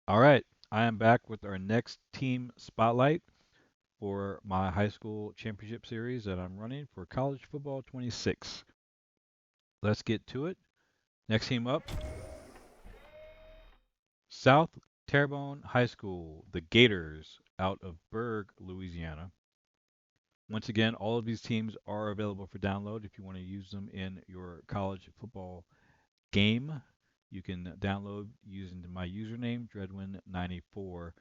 All right, I am back with our next team spotlight for my high school championship series that I'm running for college football 26. Let's get to it. Next team up, South Terrebonne High School, the Gators out of Berg, Louisiana. Once again, all of these teams are available for download if you want to use them in your college football game. You can download using my username, Dreadwin94.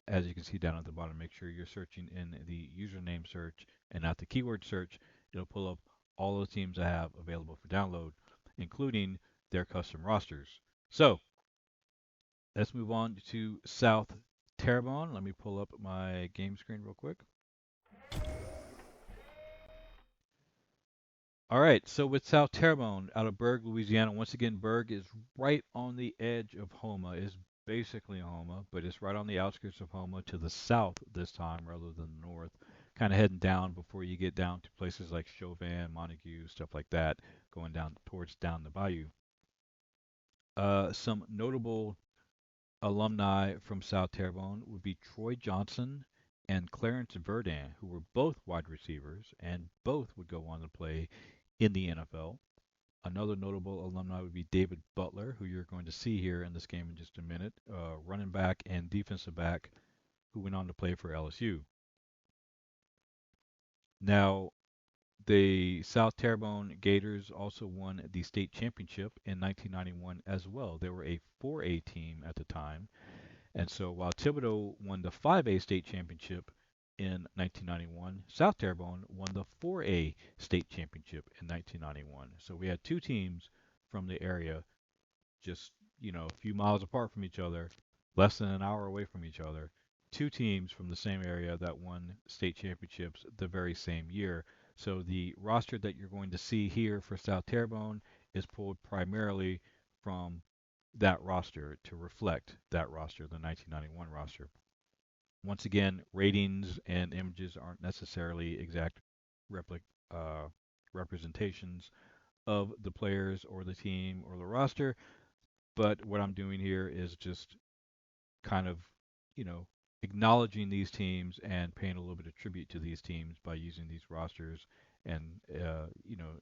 As you can see down at the bottom, make sure you're searching in the username search and not the keyword search. It'll pull up all the teams I have available for download, including their custom rosters. So let's move on to South Terrebonne. Let me pull up my game screen real quick. All right, so with South Terrebonne out of Berg, Louisiana, once again, Berg is right on the edge of Houma. It's basically Houma, but it's right on the outskirts of Houma to the south this time rather than the north. Kind of heading down before you get down to places like Chauvin, Montague, stuff like that, going down towards down the bayou. Some notable alumni from South Terrebonne would be Troy Johnson and Clarence Verdin, who were both wide receivers and both would go on to play in the NFL. Another notable alumni would be David Butler, who you're going to see here in this game in just a minute, running back and defensive back who went on to play for LSU. Now, the South Terrebonne Gators also won the state championship in 1991 as well. They were a 4A team at the time. And so while Thibodeau won the 5A state championship in 1991, South Terrebonne won the 4A state championship in 1991. So we had two teams from the area just, a few miles apart from each other, less than an hour away from each other. Two teams from the same area that won state championships the very same year. So the roster that you're going to see here for South Terrebonne is pulled primarily from that roster to reflect that roster, the 1991 roster. Once again, ratings and images aren't necessarily exact uh, representations of the players or the team or the roster, but what I'm doing here is just kind of, you know, acknowledging these teams and paying a little bit of tribute to these teams by using these rosters and,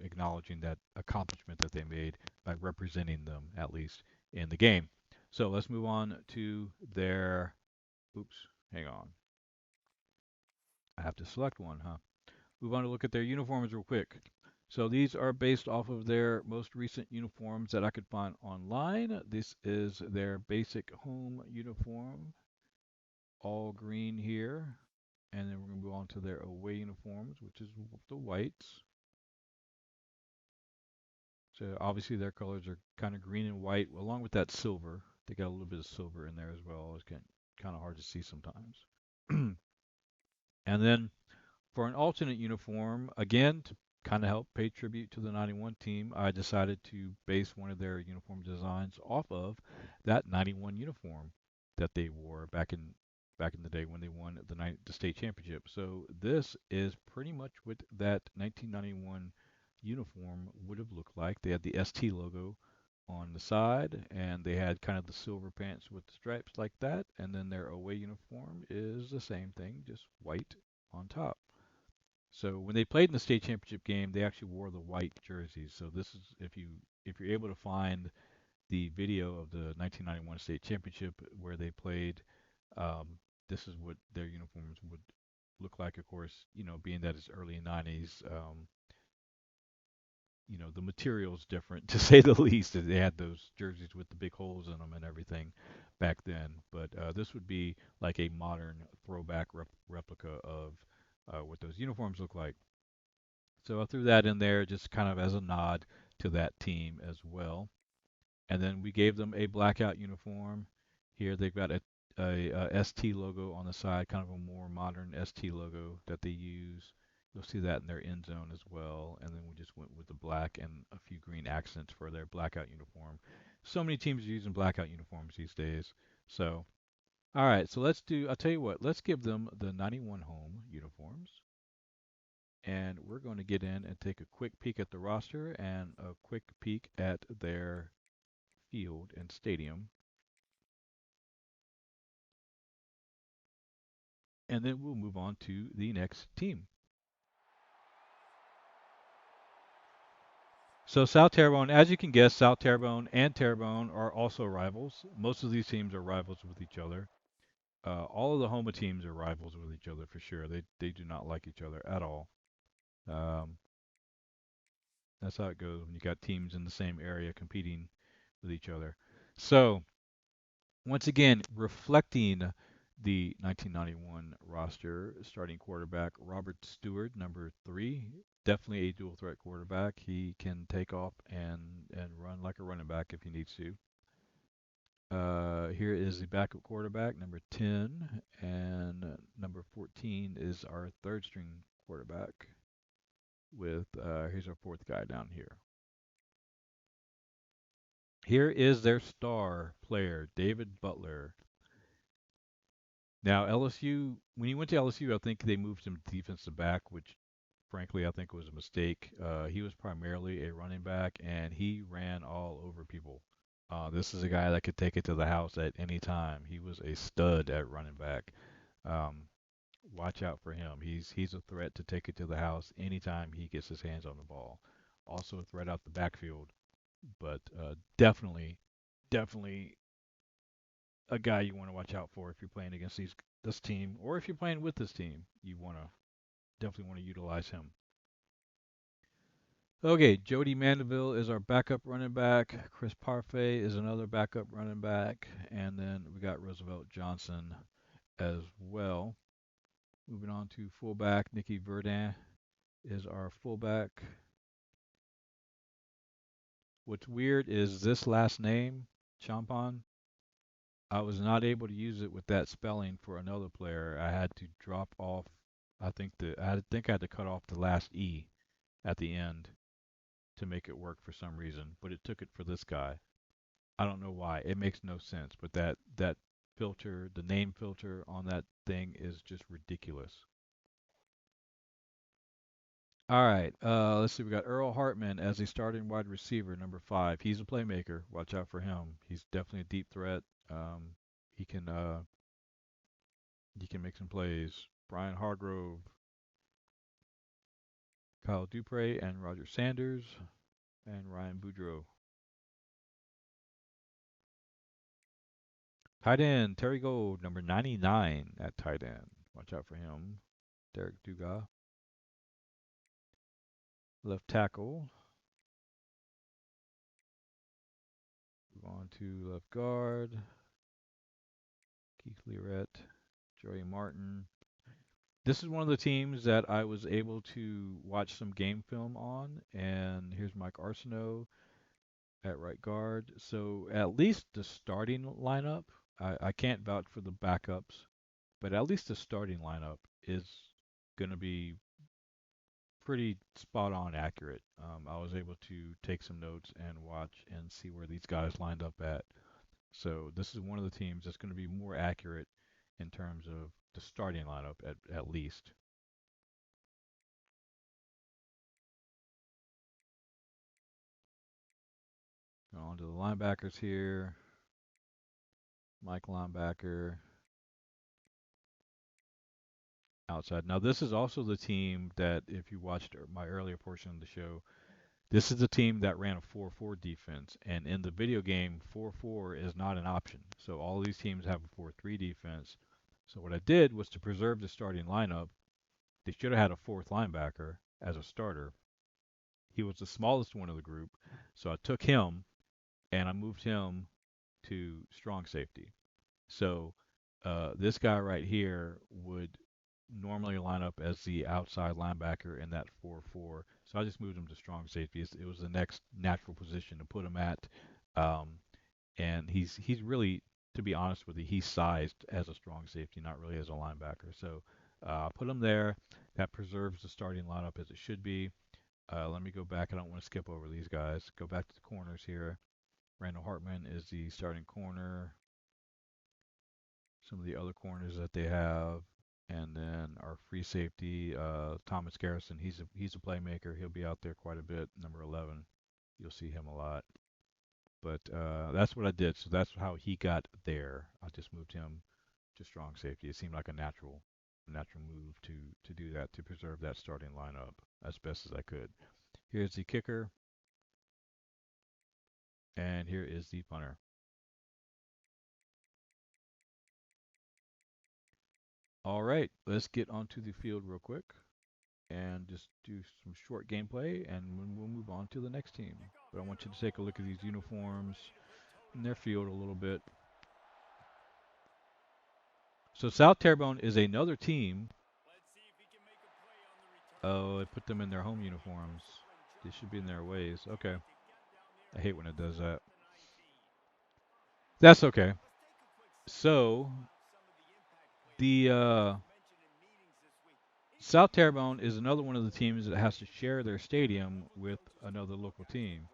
acknowledging that accomplishment that they made by representing them at least in the game. So let's move on to their. Oops, hang on. I have to select one, huh? Move on to look at their uniforms real quick. So these are based off of their most recent uniforms that I could find online. This is their basic home uniform, all green here. And then we're going to move on to their away uniforms, which is the whites. So obviously their colors are kind of green and white, along with that silver. They got a little bit of silver in there as well. It's kind of hard to see sometimes. And then for an alternate uniform, again, to kind of help pay tribute to the 91 team, I decided to base one of their uniform designs off of that 91 uniform that they wore back in the day when they won the state championship. So this is pretty much what that 1991 uniform would have looked like. They had the ST logo on the side, and they had kind of the silver pants with the stripes like that. And then their away uniform is the same thing, just white on top. So when they played in the state championship game, they actually wore the white jerseys. So this is if you're able to find the video of the 1991 state championship where they played, um, this is what their uniforms would look like. Of course, being that it's early 90s, the material's different to say the least. They had those jerseys with the big holes in them and everything back then. But this would be like a modern throwback replica of what those uniforms look like. So I threw that in there just kind of as a nod to that team as well. And then we gave them a blackout uniform. Here they've got a ST logo on the side, kind of a more modern ST logo that they use. You'll see that in their end zone as well. And then we just went with the black and a few green accents for their blackout uniform. So many teams are using blackout uniforms these days. So, all right, so I'll tell you what, let's give them the 91 home uniforms. And we're going to get in and take a quick peek at the roster and a quick peek at their field and stadium. and then we'll move on to the next team. So South Terrebonne, as you can guess, South Terrebonne and Terrebonne are also rivals. Most of these teams are rivals with each other. All of the Homa teams are rivals with each other for sure. They do not like each other at all. Um, that's how it goes when you got teams in the same area competing with each other. So once again, reflecting the 1991 roster, starting quarterback Robert Stewart, number three, definitely a dual threat quarterback. He can take off and run like a running back if he needs to. Here is the backup quarterback, number 10, and number 14 is our third string quarterback. With here's our fourth guy down here. Here is their star player, David Butler. Now, LSU, when he went to LSU, I think they moved him to defensive back, which frankly I think was a mistake. He was primarily a running back, and he ran all over people. This is a guy that could take it to the house at any time. He was a stud at running back. Um, watch out for him. He's a threat to take it to the house anytime he gets his hands on the ball. Also a threat out the backfield, but definitely a guy you want to watch out for if you're playing against this team, or if you're playing with this team. You want to definitely want to utilize him. Okay, Jody Mandeville is our backup running back. Chris Parfait is another backup running back, and then we got Roosevelt Johnson as well. Moving on to fullback, Nikki Verdun is our fullback. What's weird is this last name, Champon. I was not able to use it with that spelling for another player. I had to drop off. I had to cut off the last e at the end to make it work for some reason, but it took it for this guy. I don't know why. It makes no sense, but that filter, the name filter on that thing is just ridiculous. All right, let's see. We got Earl Hartman as a starting wide receiver, number five. He's a playmaker. Watch out for him. He's definitely a deep threat. He can uh, he can make some plays. Brian Hargrove, Kyle Dupre, and Roger Sanders, and Ryan Boudreaux. Tight end, Terry Gold, number 99 at tight end. Watch out for him. Derek Dugas. Left tackle. Move on to left guard. Keith Learette, Joey Martin. This is one of the teams that I was able to watch some game film on. And here's Mike Arsenault at right guard. So at least the starting lineup, I can't vouch for the backups, but at least the starting lineup is going to be pretty spot on accurate. I was able to take some notes and watch and see where these guys lined up at. So this is one of the teams that's going to be more accurate in terms of the starting lineup at least. Going on to the linebackers here. Mike linebacker outside. Now this is also the team that if you watched my earlier portion of the show, this is the team that ran a 4-4 defense, and in the video game, 4-4 is not an option. So all these teams have a 4-3 defense. So what I did was to preserve the starting lineup. They should have had a fourth linebacker as a starter. He was the smallest one of the group, so I took him and I moved him to strong safety. So this guy right here would normally line up as the outside linebacker in that 4-4. So I just moved him to strong safety. It was the next natural position to put him at. Um, and he's really, to be honest with you, he's sized as a strong safety, not really as a linebacker. So put him there. That preserves the starting lineup as it should be. Let me go back. I don't want to skip over these guys. Go back to the corners here. Randall Hartman is the starting corner. Some of the other corners that they have, and then our free safety, Thomas Garrison. He's a playmaker. He'll be out there quite a bit. Number 11, you'll see him a lot. But that's what I did. So that's how he got there. I just moved him to strong safety. It seemed like a natural. natural move to do that, to preserve that starting lineup as best as I could. Here's the kicker, and here is the punter. All right, let's get onto the field real quick and just do some short gameplay, and we'll move on to the next team. But I want you to take a look at these uniforms and their field a little bit. So South Terrebonne is another team. Oh, it put them in their home uniforms. They should be in their ways. Okay. I hate when it does that. That's okay. So the South Terrebonne is another one of the teams that has to share their stadium with another local team.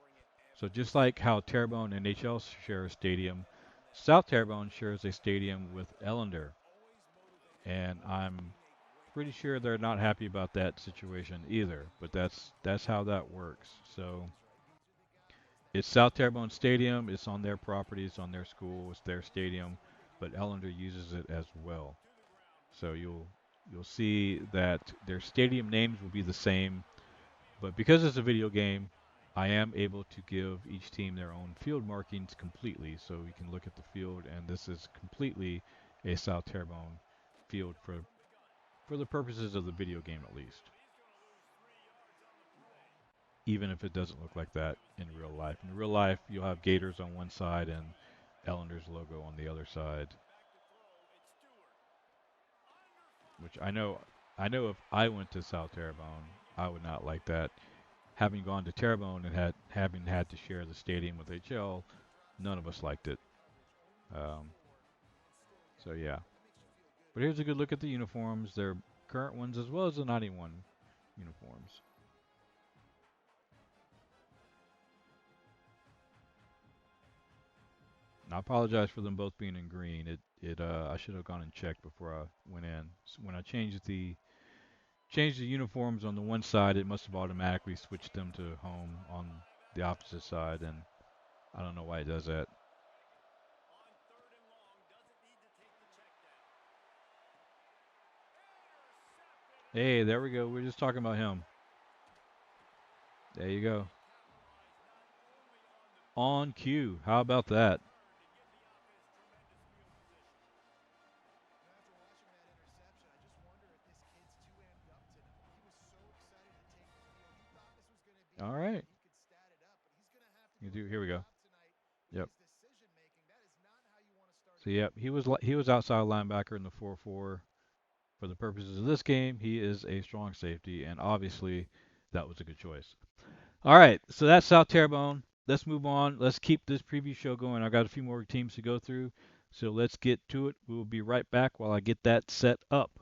So just like how Terrebonne and HL share a stadium, South Terrebonne shares a stadium with Ellender, and I'm pretty sure they're not happy about that situation either. But that's how that works. So it's South Terrebonne Stadium. It's on their property. It's on their school. It's their stadium, but Ellender uses it as well. So you'll see that their stadium names will be the same, but because it's a video game, I am able to give each team their own field markings completely, so we can look at the field, and this is completely a South Terrebonne field for the purposes of the video game at least. Even if it doesn't look like that in real life. In real life, you'll have Gators on one side and Ellender's logo on the other side, which I know if I went to South Terrebonne, I would not like that. Having gone to Terrebonne and having had to share the stadium with HL, none of us liked it. Um, so yeah. But here's a good look at the uniforms, their current ones as well as the 91 uniforms. And I apologize for them both being in green. It I should have gone and checked before I went in. So when I changed the uniforms on the one side, it must have automatically switched them to home on the opposite side, and I don't know why it does that. Hey, there we go. We are just talking about him. There you go. On cue. How about that? All right. You do. Here we go. Yep. So yep, he was outside linebacker in the 4-4. For the purposes of this game, he is a strong safety, and obviously that was a good choice. All right, so that's South Terrebonne. Let's move on. Let's keep this preview show going. I got a few more teams to go through, so let's get to it. We will be right back while I get that set up.